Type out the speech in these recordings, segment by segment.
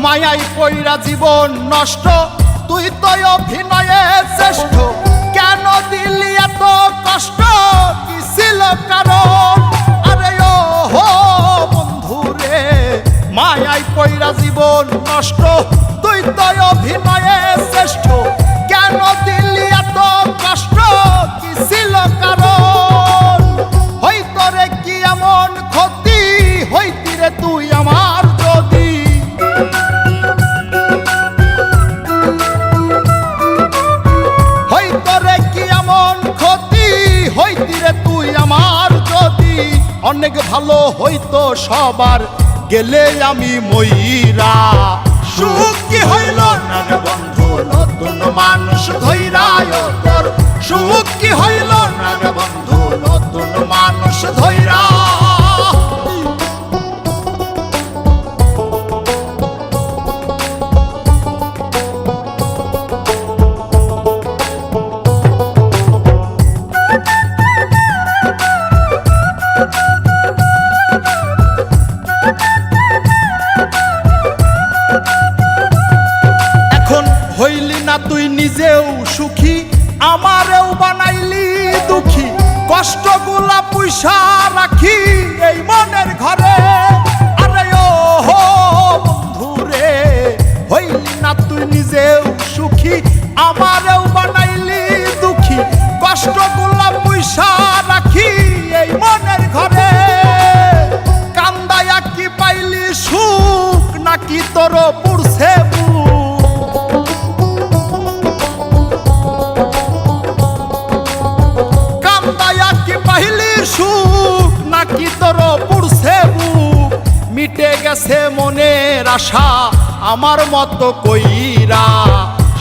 মায়াই পইরা জীবন নষ্ট, তুই তো অভিনয়ে শ্রেষ্ঠ। কেন দিলি এত কষ্ট, কি ছিল কারণ? আরে ও হো বন্ধু রে, মায়াই পইরা জীবন নষ্ট, তুই তো অভিনয়ে শ্রেষ্ঠ। কেন দিলি এত কষ্ট, কি ছিল কারণ? হইতো রে কি এমন ক্ষতি, হইতি রে তুই আমার যদি। হইতো রে কি এমন ক্ষতি, হইতি রে তুই আমার যদি। অনেক ভালো হইতো সবার, গেলে আমি ময়রা। সুখ কি হইল না রে বন্ধু, নতুন মানুষ ধৈরায় তোর। সুখ কি হইল না রে বন্ধু, নতুন মানুষ ধৈরা। হইলি না তুই নিজেও সুখী, আমারেও বানাইলি দুঃখী। কষ্টগুলা পয়সা রাখি এই মনের ঘরে। আরে ও হো বন্ধু রে, হইলি না তুই নিজেও সুখী, আমারেও বানাইলি দুঃখী। কষ্টগুলা পয়সা রাখি এই মনের ঘরে। কান্দায়া কি পাইলি সুখ, নাকি তোর পুরছে সুখ, নাকি তোর পুরছে বুক? মিটে গেছে মনের আশা আমার মতো কইরা।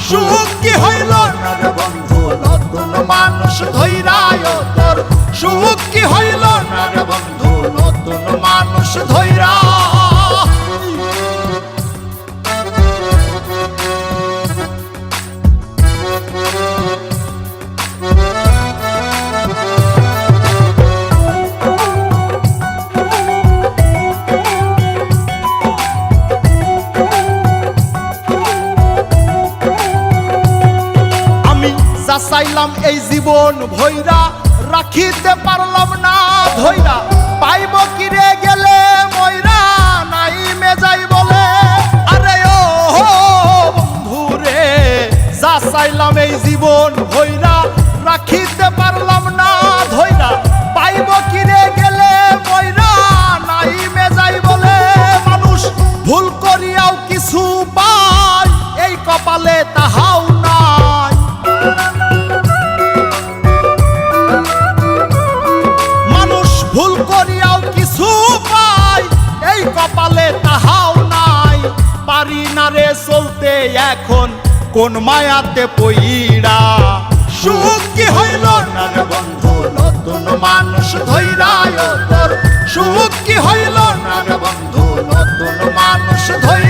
সুখ কি হইল না রে বন্ধু, নতুন মানুষ ধৈরায় তোর। সুখ কি হইল না রে বন্ধু, নতুন মানুষ ধৈরা। চাইলাম এই জীবন ভৈরা, রাখিতে পারলাম না ধৈরা। পাইব কিরে গেলে ময়রা, নাই মেজাই বলে। আরে ও হো বন্ধু রে, যা চাইলাম এই জীবন ভৈরা, রাখিতে পারলাম না ধৈরা। পাইব কিরে গেলে ময়রা, নাই মেজাই বলে। মানুষ ভুল করিয়াও কিছু পায়, এই কপালে তাহাও নাই। ভুল করিয়াও কিছু পাই, এই কপালে তাহাও নাই। পারি না রে চলতে এখন কোন মায়াতে পইরা। সুখ কি হইল না রে বন্ধু, নতুন মানুষ ধৈরায় তোর। সুখ কি হইল না রে বন্ধু, নতুন মানুষ ধৈরা।